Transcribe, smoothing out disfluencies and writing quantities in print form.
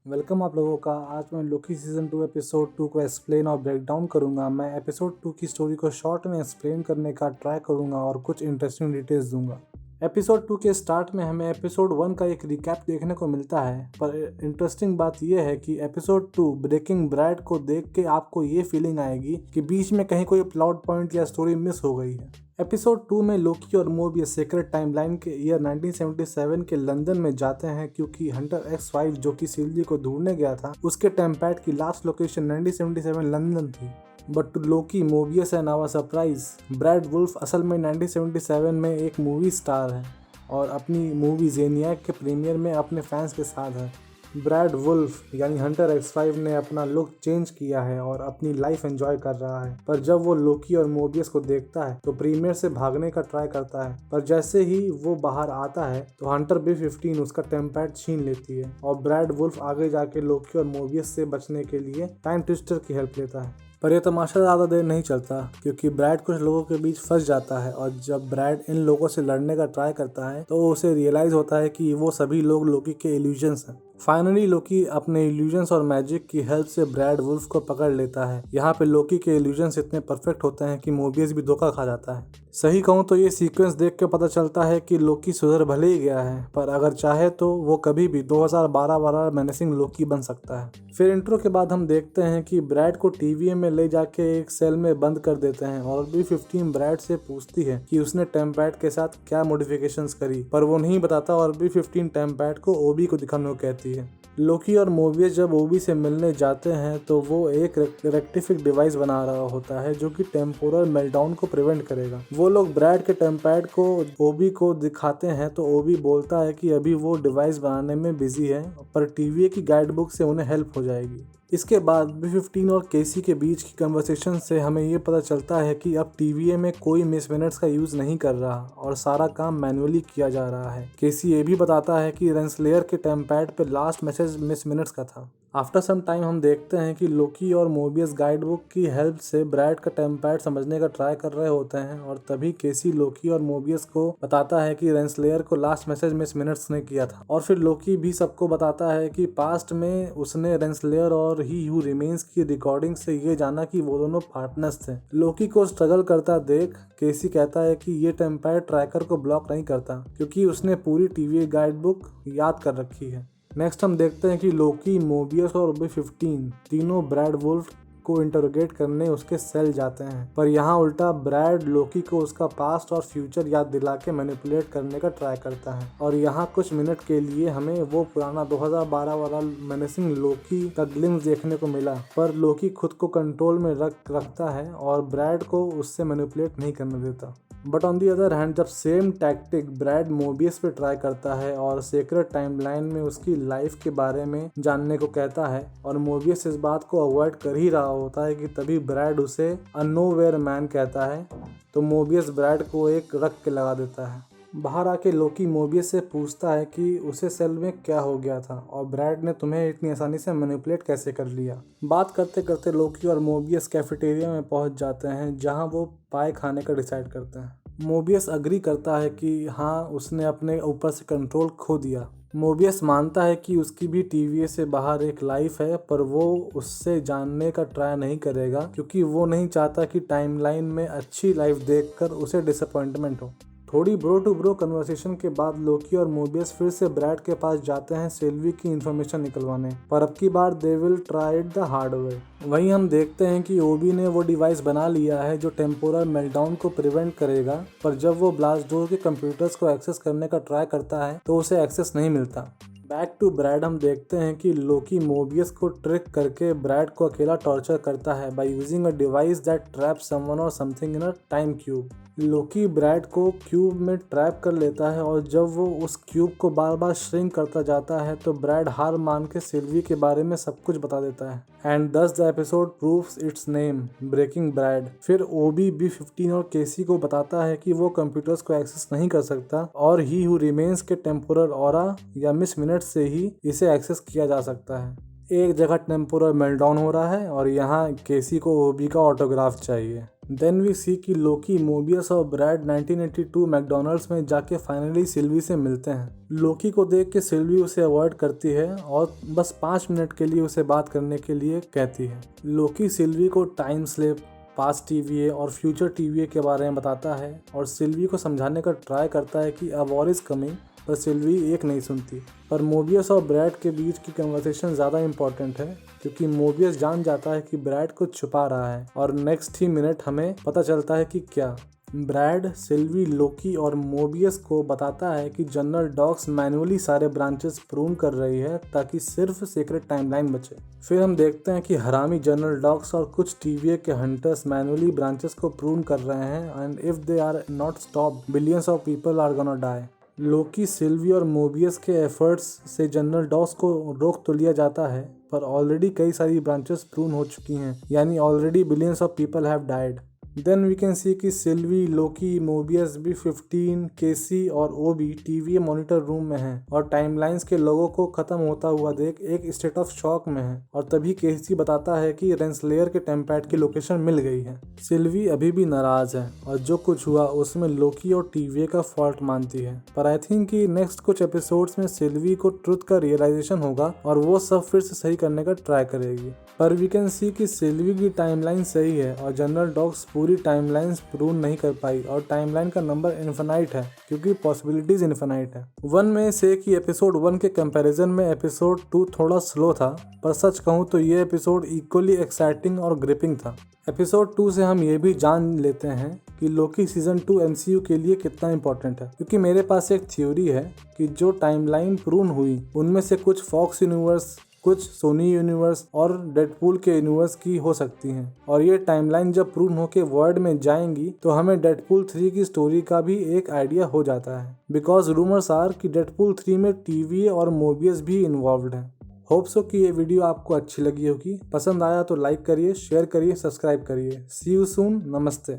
Welcome आप लोगों का। आज मैं लोकी सीजन 2 एपिसोड 2 को एक्सप्लेन और ब्रेक डाउन करूंगा। मैं एपिसोड 2 की स्टोरी को शॉर्ट में एक्सप्लेन करने का ट्राई करूंगा और कुछ इंटरेस्टिंग डिटेल्स दूंगा। एपिसोड 2 के स्टार्ट में हमें एपिसोड 1 का एक रिकैप देखने को मिलता है, पर इंटरेस्टिंग बात यह है कि एपिसोड 2 ब्रेकिंग बैड को देख के आपको ये फीलिंग आएगी कि बीच में कहीं कोई प्लॉट पॉइंट या स्टोरी मिस हो गई है। एपिसोड 2 में लोकी और मोबियस सीक्रेट टाइमलाइन के ईयर 1977 के लंदन में जाते हैं, क्योंकि हंटर X5 जो कि सिल्वी को ढूंढने गया था उसके टेम्पैड की लास्ट लोकेशन 1977 लंदन थी। But to Loki, Mobius and our surprise, Brad Wolfe असल में 1977 में एक मूवी स्टार है और अपनी मूवी जेनियाक के प्रीमियर में अपने फैंस के साथ है। ब्रैड वुल्फ यानी हंटर X5 ने अपना लुक चेंज किया है और अपनी लाइफ एंजॉय कर रहा है, पर जब वो लोकी और मोबियस को देखता है तो प्रीमियर से भागने का ट्राई करता है, पर जैसे ही वो बाहर आता है तो हंटर B-15 उसका टेम्पैड छीन लेती है और ब्रैड वुल्फ आगे जाके लोकी और मोबियस से बचने के लिए टाइम ट्विस्टर की हेल्प लेता है। पर यह तमाशा ज़्यादा देर नहीं चलता, क्योंकि ब्रैड कुछ लोगों के बीच फंस जाता है और जब ब्रैड इन लोगों से लड़ने का ट्राई करता है तो उसे रियलाइज होता है कि वो सभी लोग लोकी के इल्यूजन्स हैं। फाइनली लोकी अपने इल्यूजन्स और मैजिक की हेल्प से ब्रैड वुल्फ को पकड़ लेता है। यहाँ पे लोकी के इल्यूजन्स इतने परफेक्ट होते हैं कि मोबियस भी धोखा खा जाता है। सही कहूँ तो ये सीक्वेंस देख के पता चलता है कि लोकी सुधर भले ही गया है, पर अगर चाहे तो वो कभी भी 2012 वाला मेनेसिंग लोकी बन सकता है। फिर इंट्रो के बाद हम देखते हैं कि ब्रैड को टीवीए में ले जाके एक सेल में बंद कर देते हैं और B-15 ब्रैड से पूछती है कि उसने टेम्पैड के साथ क्या मॉडिफिकेशंस करी, पर वो नहीं बताता और B-15 टेम्पैड को ओबी को दिखाने को कहती है। लोकी और मोबियस जब ओबी से मिलने जाते हैं तो वो एक रेक्टिफिक डिवाइस बना रहा होता है जो कि टेम्पोरल मेल्टडाउन को प्रिवेंट करेगा। वो लोग ब्रैड के टेम्पैड को ओबी को दिखाते हैं तो ओबी बोलता है कि अभी वो डिवाइस बनाने में बिजी है, पर टीवीए की गाइड बुक से उन्हें हेल्प हो जाएगी। इसके बाद B-15 और केसी के बीच की कन्वर्सेशन से हमें ये पता चलता है कि अब टीवीए में कोई मिस मिनट्स का यूज़ नहीं कर रहा और सारा काम मैनुअली किया जा रहा है। केसी ये भी बताता है कि रेंसलेयर के टेम्पैड पे लास्ट मैसेज मिस मिनट्स का था। आफ्टर सम टाइम हम देखते हैं कि लोकी और मोबियस गाइड बुक की हेल्प से ब्रैड का टेम्पैड समझने का ट्राई कर रहे होते हैं और तभी केसी लोकी और मोबियस को बताता है कि रेंसलेयर को लास्ट मैसेज मिस मिनट्स ने किया था। और फिर लोकी भी सबको बताता है कि पास्ट में उसने रेंसलेयर और ही हू रिमेन्स की रिकॉर्डिंग से ये जाना कि वो दोनों पार्टनर्स थे। लोकी को स्ट्रगल करता देख केसी कहता है कि ये टेम्पैड ट्रैकर को ब्लॉक नहीं करता, क्योंकि उसने पूरी टीवी गाइड बुक याद कर रखी है। नेक्स्ट हम देखते हैं कि लोकी, मोबियस और B-15 तीनों ब्रैड वुल्फ को इंटरोगेट करने उसके सेल जाते हैं, पर यहाँ उल्टा ब्रैड लोकी को उसका पास्ट और फ्यूचर याद दिला के मैनिपुलेट करने का ट्राई करता है और यहाँ कुछ मिनट के लिए हमें वो पुराना 2012 वाला मेनेसिंग लोकी का ग्लिम्स देखने को मिला, पर लोकी खुद को कंट्रोल में रखता है और ब्रैड को उससे मैनिपुलेट नहीं करने देता। But on the other hand जब सेम टैक्टिक ब्रैड मोबियस पे ट्राई करता है और सीक्रेट टाइमलाइन में उसकी लाइफ के बारे में जानने को कहता है और मोबियस इस बात को अवॉइड कर ही रहा होता है कि तभी ब्रैड उसे अ नोवेयर मैन कहता है, तो मोबियस ब्रैड को एक रख के लगा देता है। बाहर आके लोकी मोबियस से पूछता है कि उसे सेल में क्या हो गया था और ब्रैड ने तुम्हें इतनी आसानी से मैनिपुलेट कैसे कर लिया। बात करते करते लोकी और मोबियस कैफेटेरिया में पहुंच जाते हैं, जहां वो पाए खाने का डिसाइड करते हैं। मोबियस अग्री करता है कि हाँ, उसने अपने ऊपर से कंट्रोल खो दिया। मोबियस मानता है कि उसकी भी टीवीए से बाहर एक लाइफ है, पर वो उससे जानने का ट्राई नहीं करेगा, क्योंकि वो नहीं चाहता कि टाइमलाइन में अच्छी लाइफ देखकर उसे डिसअपॉइंटमेंट हो। थोड़ी ब्रो टू ब्रो कन्वर्सेशन के बाद लोकी और मोबियस फिर से ब्रैड के पास जाते हैं सिल्वी की इन्फॉर्मेशन निकलवाने, पर अब की बार they will try it the hard way. वहीं हम देखते हैं कि ओबी ने वो डिवाइस बना लिया है जो टेम्पोरल मेल्टडाउन को प्रिवेंट करेगा, पर जब वो ब्लास्ट डोर के कंप्यूटर्स को एक्सेस करने का ट्राई करता है तो उसे एक्सेस नहीं मिलता। बैक टू ब्रैड हम देखते हैं कि लोकी मोबियस को ट्रिक करके ब्रैड को अकेला टॉर्चर करता है by using a device that traps someone और something in a time cube. Loki Brad को क्यूब में ट्रैप कर लेता है और जब वो उस क्यूब को बार बार श्रिंक करता जाता है तो ब्रैड हार मान के सिल्वी के बारे में सब कुछ बता देता है। And thus the episode proves its name, Breaking Bad. फिर ओबी B-15 और केसी को बताता है कि वो कंप्यूटर्स को एक्सेस नहीं कर सकता और ही हू रिमेन्स के टेम्पोरल ऑरा या मिस मिनट से ही इसे एक्सेस किया जा सकता है। एक जगह टेम्पोरल मेल्टडाउन हो रहा है और यहाँ केसी को ओबी का ऑटोग्राफ चाहिए। देन वी सी कि लोकी, मोबियस और ब्रैड 1982 मैकडोनल्ड्स में जाके फाइनली सिल्वी से मिलते हैं। लोकी को देख के सिल्वी उसे अवॉइड करती है और बस 5 मिनट के लिए उसे बात करने के लिए कहती है। लोकी सिल्वी को टाइम स्लिप, पास्ट TVA और फ्यूचर TVA के बारे में बताता है और सिल्वी को समझाने का ट्राई करता है कि अ वॉर इज़ कमिंग, पर सिल्वी एक नहीं सुनती। पर मोबियस और ब्रैड के बीच की कन्वर्सेशन ज़्यादा इम्पोर्टेंट है क्योंकि मोबियस जान जाता है कि ब्रैड कुछ छुपा रहा है और नेक्स्ट ही मिनट हमें पता चलता है कि क्या। ब्रैड, सिल्वी, लोकी और मोबियस को बताता है कि जनरल डॉग्स मैन्युअली सारे ब्रांचेस प्रून कर रही है ताकि सिर्फ सीक्रेट टाइमलाइन बचे। फिर हम देखते हैं कि हरामी जनरल डॉग्स और कुछ TVA के हंटर्स मैन्युअली ब्रांचेस को प्रून कर रहे हैं and if they are not stopped, billions of people are gonna die. Loki, Sylvie और मोबियस के एफर्ट्स से जनरल डॉग्स को रोक तो लिया जाता है पर ऑलरेडी कई सारी ब्रांचेस प्रून हो चुकी हैं, यानी already billions of people have died. Then we can see कि सिल्वी, लोकी, मोबियस, B-15, केसी और ओबी TVA मॉनिटर रूम में हैं और टाइमलाइंस के लोगों को खत्म होता हुआ देख एक स्टेट ऑफ शॉक में है और तभी केसी बताता है कि रेंसलेयर के टेम्पैड की लोकेशन मिल गई है। सिल्वी अभी भी नाराज है और जो कुछ हुआ उसमें लोकी और TVA का फॉल्ट मानती है, पर आई थिंक कि नेक्स्ट कुछ एपिसोड्स में सिल्वी को ट्रुथ का रियलाइजेशन होगा और वो सब फिर से सही करने का ट्राई करेगी। पर वी कैन सी कि सिल्वी की टाइमलाइन सही है और जनरल डॉग्स पूरी टाइमलाइंस प्रूव नहीं कर पाई और टाइमलाइन का नंबर इन्फिनाइट है क्योंकि पॉसिबिलिटीज इन्फिनाइट है। वन में से कि एपिसोड 1 के कंपैरिजन में एपिसोड 2 थोड़ा स्लो था, पर सच कहूँ तो ये एपिसोड इक्वली एक्साइटिंग और ग्रिपिंग था। एपिसोड 2 से हम ये भी जान लेते हैं कि लोकी सीजन 2 MCU के लिए कितना इंपॉर्टेंट है, क्योंकि मेरे पास एक थ्योरी है कि जो टाइमलाइन प्रून हुई उनमें से कुछ फॉक्स यूनिवर्स, कुछ सोनी यूनिवर्स और डेडपूल के यूनिवर्स की हो सकती हैं और ये टाइमलाइन जब प्रूव होके वर्ल्ड में जाएंगी तो हमें डेडपूल 3 की स्टोरी का भी एक आइडिया हो जाता है, बिकॉज रूमर्स आर कि डेडपूल 3 में TVA और मोबियस भी इन्वॉल्व्ड हैं। होप सो कि ये वीडियो आपको अच्छी लगी होगी। पसंद आया तो लाइक करिए, शेयर करिए, सब्सक्राइब करिए। सी यू सून। नमस्ते।